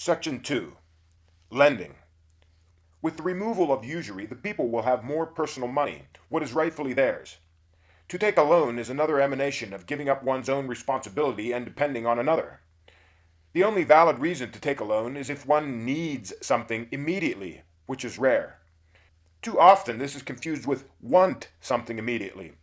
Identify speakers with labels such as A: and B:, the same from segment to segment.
A: Section 2. Lending. With the removal of usury, the people will have more personal money, what is rightfully theirs. To take a loan is another emanation of giving up one's own responsibility and depending on another. The only valid reason to take a loan is if one needs something immediately, which is rare. Too often this is confused with want something immediately.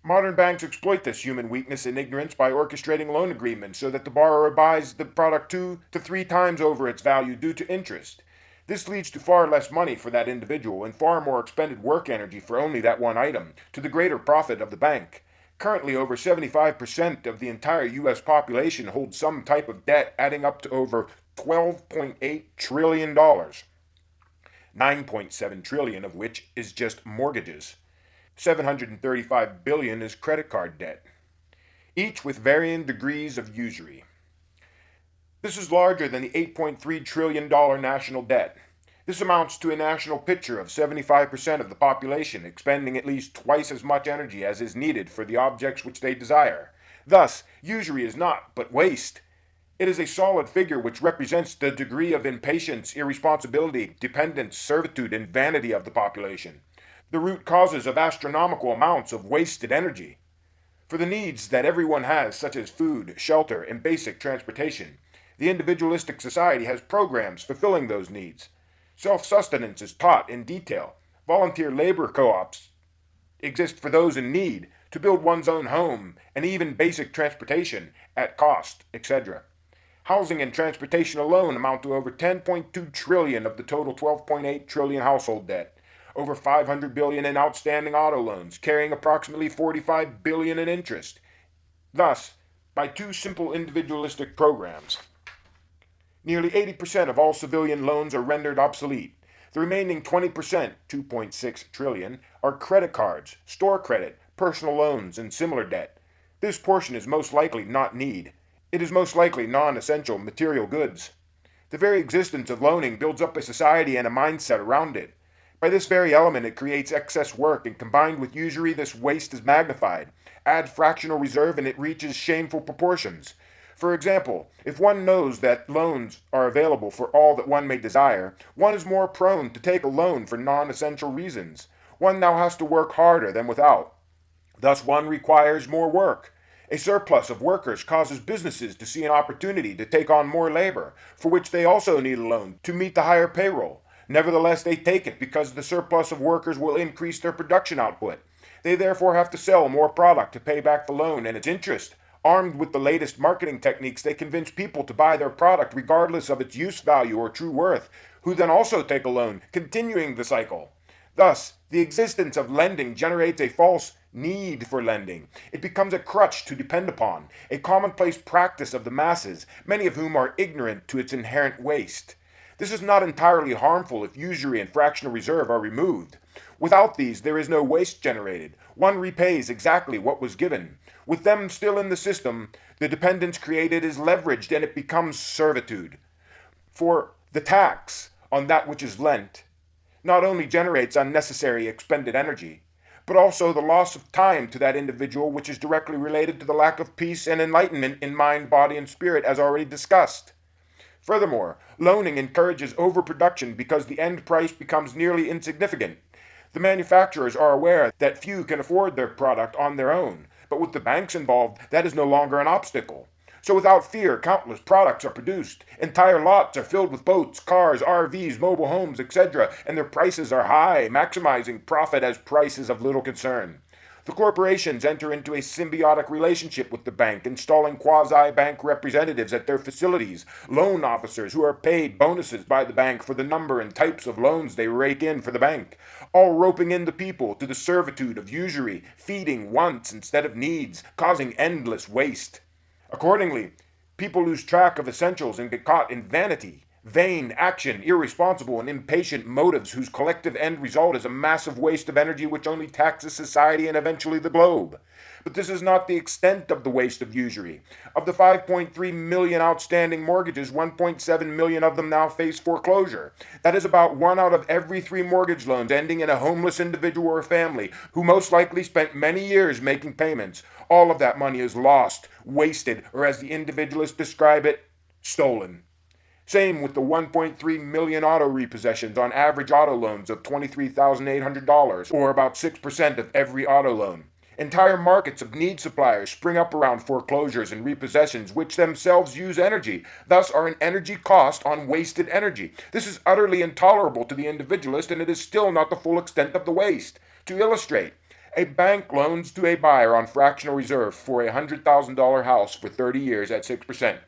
A: Modern banks exploit this human weakness and ignorance by orchestrating loan agreements so that the borrower buys the product 2 to 3 times over its value due to interest. This leads to far less money for that individual and far more expended work energy for only that one item, to the greater profit of the bank. Currently, over 75% of the entire U.S. population holds some type of debt, adding up to over $12.8 trillion, 9.7 trillion of which is just mortgages. 735 billion is credit card debt, each with varying degrees of usury. This is larger than the $8.3 trillion national debt. This amounts to a national picture of 75% of the population expending at least twice as much energy as is needed for the objects which they desire. Thus, usury is not but waste. It is a solid figure which represents the degree of impatience, irresponsibility, dependence, servitude, and vanity of the population, the root causes of astronomical amounts of wasted energy. For the needs that everyone has, such as food, shelter, and basic transportation, the individualistic society has programs fulfilling those needs. Self-sustenance is taught in detail. Volunteer labor co-ops exist for those in need, to build one's own home, and even basic transportation at cost, etc. Housing and transportation alone amount to over 10.2 trillion of the total 12.8 trillion household debt. Over 500 billion in outstanding auto loans, carrying approximately 45 billion in interest. Thus, by 2 simple individualistic programs, nearly 80% of all civilian loans are rendered obsolete. The remaining 20%, 2.6 trillion, are credit cards, store credit, personal loans, and similar debt. This portion is most likely not need. It is most likely non-essential material goods. The very existence of loaning builds up a society and a mindset around it. By this very element it creates excess work, and combined with usury this waste is magnified. Add fractional reserve and it reaches shameful proportions. For example, if one knows that loans are available for all that one may desire, one is more prone to take a loan for non-essential reasons. One now has to work harder than without. Thus one requires more work. A surplus of workers causes businesses to see an opportunity to take on more labor, for which they also need a loan to meet the higher payroll. Nevertheless, they take it because the surplus of workers will increase their production output. They therefore have to sell more product to pay back the loan and its interest. Armed with the latest marketing techniques, they convince people to buy their product regardless of its use value or true worth, who then also take a loan, continuing the cycle. Thus, the existence of lending generates a false need for lending. It becomes a crutch to depend upon, a commonplace practice of the masses, many of whom are ignorant to its inherent waste. This is not entirely harmful if usury and fractional reserve are removed. Without these, there is no waste generated. One repays exactly what was given. With them still in the system, the dependence created is leveraged and it becomes servitude. For the tax on that which is lent not only generates unnecessary expended energy, but also the loss of time to that individual, which is directly related to the lack of peace and enlightenment in mind, body, and spirit, as already discussed. Furthermore, loaning encourages overproduction because the end price becomes nearly insignificant. The manufacturers are aware that few can afford their product on their own, but with the banks involved, that is no longer an obstacle. So without fear, countless products are produced. Entire lots are filled with boats, cars, RVs, mobile homes, etc., and their prices are high, maximizing profit as price is of little concern. The corporations enter into a symbiotic relationship with the bank, installing quasi-bank representatives at their facilities, loan officers who are paid bonuses by the bank for the number and types of loans they rake in for the bank, all roping in the people to the servitude of usury, feeding wants instead of needs, causing endless waste. Accordingly, people lose track of essentials and get caught in vanity, vain action, irresponsible and impatient motives whose collective end result is a massive waste of energy which only taxes society and eventually the globe. But this is not the extent of the waste of usury. Of the 5.3 million outstanding mortgages, 1.7 million of them now face foreclosure. That is about 1 out of every 3 mortgage loans ending in a homeless individual or family who most likely spent many years making payments. All of that money is lost, wasted, or as the individualists describe it, stolen. Same with the 1.3 million auto repossessions on average auto loans of $23,800, or about 6% of every auto loan. Entire markets of need suppliers spring up around foreclosures and repossessions, which themselves use energy, thus are an energy cost on wasted energy. This is utterly intolerable to the individualist, and it is still not the full extent of the waste. To illustrate, a bank loans to a buyer on fractional reserve for a $100,000 house for 30 years at 6%.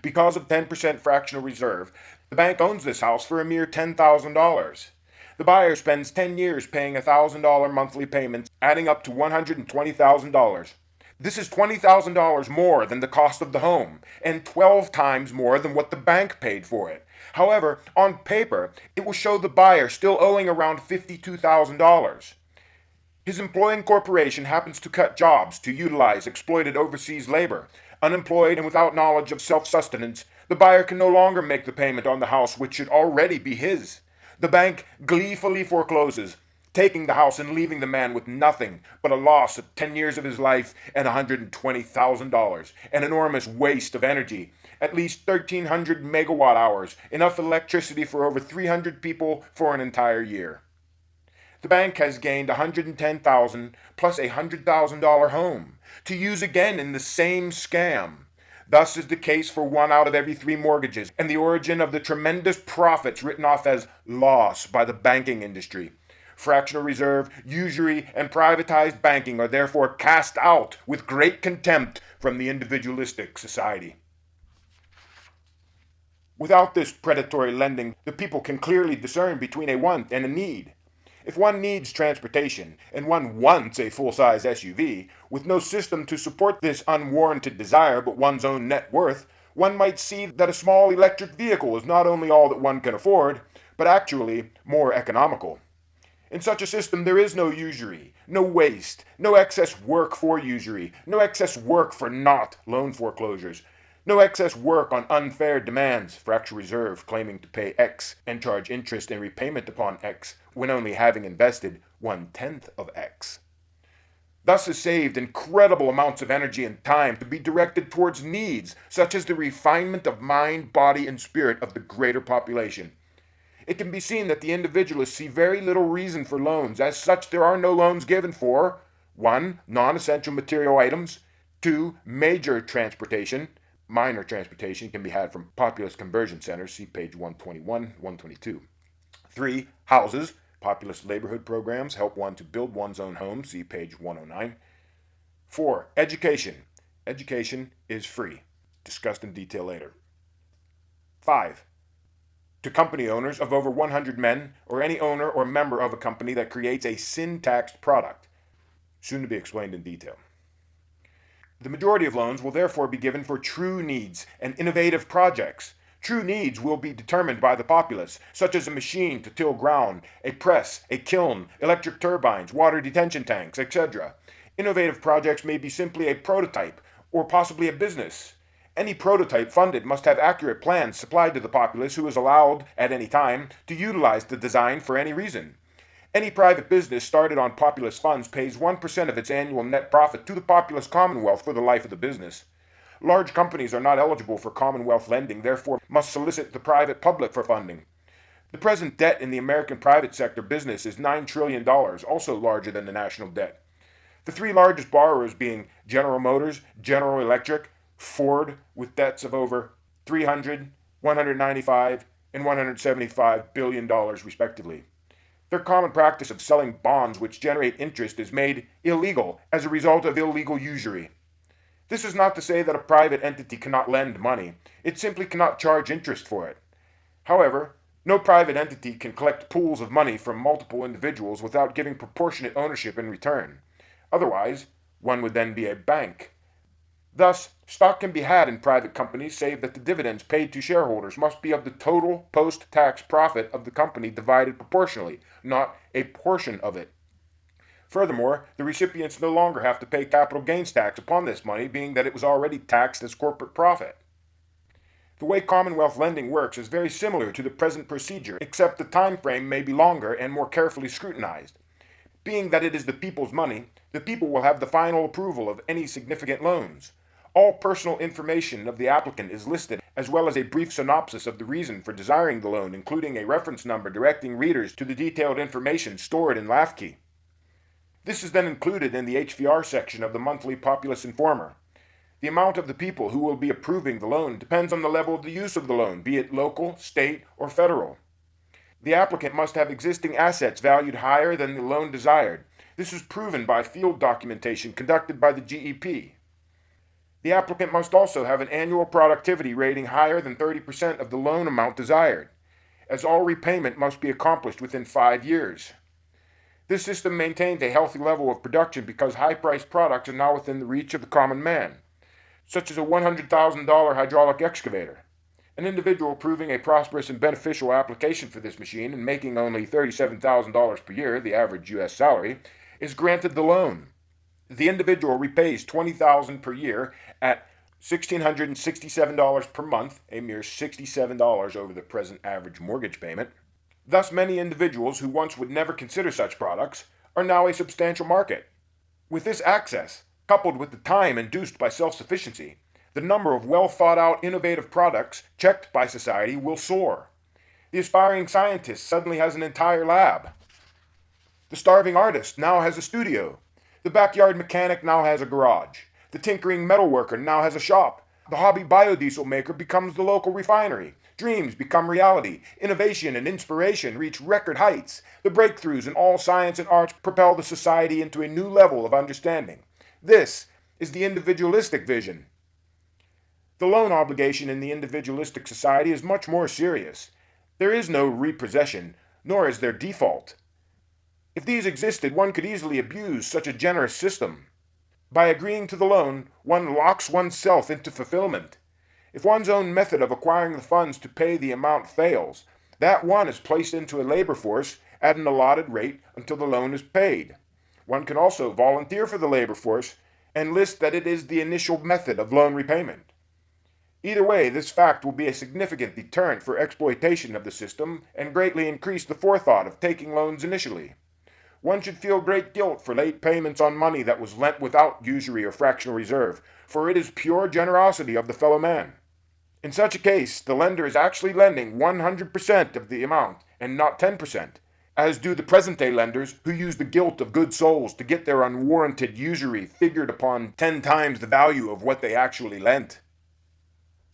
A: Because of 10% fractional reserve, the bank owns this house for a mere $10,000. The buyer spends 10 years paying $1,000 monthly payments, adding up to $120,000. This is $20,000 more than the cost of the home, and 12 times more than what the bank paid for it. However, on paper, it will show the buyer still owing around $52,000. His employing corporation happens to cut jobs to utilize exploited overseas labor. Unemployed and without knowledge of self-sustenance, the buyer can no longer make the payment on the house which should already be his. The bank gleefully forecloses, taking the house and leaving the man with nothing but a loss of 10 years of his life and $120,000, an enormous waste of energy, at least 1,300 megawatt hours, enough electricity for over 300 people for an entire year. The bank has gained $110,000 plus a $100,000 home to use again in the same scam. Thus is the case for 1 out of every 3 mortgages, and the origin of the tremendous profits written off as loss by the banking industry. Fractional reserve, usury, and privatized banking are therefore cast out with great contempt from the individualistic society. Without this predatory lending, the people can clearly discern between a want and a need. If one needs transportation, and one wants a full-size SUV, with no system to support this unwarranted desire but one's own net worth, one might see that a small electric vehicle is not only all that one can afford, but actually more economical. In such a system there is no usury, no waste, no excess work for usury, no excess work for not loan foreclosures, no excess work on unfair demands, fractional reserve claiming to pay X and charge interest and repayment upon X when only having invested 1/10 of X. Thus is saved incredible amounts of energy and time to be directed towards needs such as the refinement of mind, body, and spirit of the greater population. It can be seen that the individualists see very little reason for loans. As such, there are no loans given for 1. Non-essential material items, 2. Major transportation. Minor transportation can be had from Populus conversion centers, see page 121, 122. 3. Houses. Populus neighborhood programs help one to build one's own home, see page 109. 4. Education. Education is free. Discussed in detail later. 5. To company owners of over 100 men, or any owner or member of a company that creates a sin-taxed product. Soon to be explained in detail. The majority of loans will therefore be given for true needs and innovative projects. True needs will be determined by the populace, such as a machine to till ground, a press, a kiln, electric turbines, water detention tanks, etc. Innovative projects may be simply a prototype, or possibly a business. Any prototype funded must have accurate plans supplied to the populace, who is allowed, at any time, to utilize the design for any reason. Any private business started on populous funds pays 1% of its annual net profit to the populous commonwealth for the life of the business. Large companies are not eligible for commonwealth lending, therefore must solicit the private public for funding. The present debt in the American private sector business is $9 trillion, also larger than the national debt. The 3 largest borrowers being General Motors, General Electric, Ford, with debts of over $300, $195, and $175 billion respectively. Their common practice of selling bonds which generate interest is made illegal as a result of illegal usury. This is not to say that a private entity cannot lend money. It simply cannot charge interest for it. However, no private entity can collect pools of money from multiple individuals without giving proportionate ownership in return. Otherwise, one would then be a bank. Thus, stock can be had in private companies, save that the dividends paid to shareholders must be of the total post-tax profit of the company divided proportionally, not a portion of it. Furthermore, the recipients no longer have to pay capital gains tax upon this money, being that it was already taxed as corporate profit. The way Commonwealth lending works is very similar to the present procedure, except the time frame may be longer and more carefully scrutinized. Being that it is the people's money, the people will have the final approval of any significant loans. All personal information of the applicant is listed as well as a brief synopsis of the reason for desiring the loan, including a reference number directing readers to the detailed information stored in LAFKey. This is then included in the HVR section of the monthly Populus Informer. The amount of the people who will be approving the loan depends on the level of the use of the loan, be it local, state, or federal. The applicant must have existing assets valued higher than the loan desired. This is proven by field documentation conducted by the GEP. The applicant must also have an annual productivity rating higher than 30% of the loan amount desired, as all repayment must be accomplished within 5 years. This system maintains a healthy level of production because high-priced products are now within the reach of the common man, such as a $100,000 hydraulic excavator. An individual proving a prosperous and beneficial application for this machine and making only $37,000 per year, the average U.S. salary, is granted the loan. The individual repays $20,000 per year at $1,667 per month, a mere $67 over the present average mortgage payment. Thus, many individuals who once would never consider such products are now a substantial market. With this access, coupled with the time induced by self-sufficiency, the number of well-thought-out innovative products checked by society will soar. The aspiring scientist suddenly has an entire lab. The starving artist now has a studio. The backyard mechanic now has a garage. The tinkering metalworker now has a shop. The hobby biodiesel maker becomes the local refinery. Dreams become reality. Innovation and inspiration reach record heights. The breakthroughs in all science and arts propel the society into a new level of understanding. This is the individualistic vision. The loan obligation in the individualistic society is much more serious. There is no repossession, nor is there default. If these existed, one could easily abuse such a generous system. By agreeing to the loan, one locks oneself into fulfillment. If one's own method of acquiring the funds to pay the amount fails, that one is placed into a labor force at an allotted rate until the loan is paid. One can also volunteer for the labor force and list that it is the initial method of loan repayment. Either way, this fact will be a significant deterrent for exploitation of the system and greatly increase the forethought of taking loans initially. One should feel great guilt for late payments on money that was lent without usury or fractional reserve, for it is pure generosity of the fellow man. In such a case, the lender is actually lending 100% of the amount and not 10%, as do the present-day lenders who use the guilt of good souls to get their unwarranted usury figured upon 10 times the value of what they actually lent.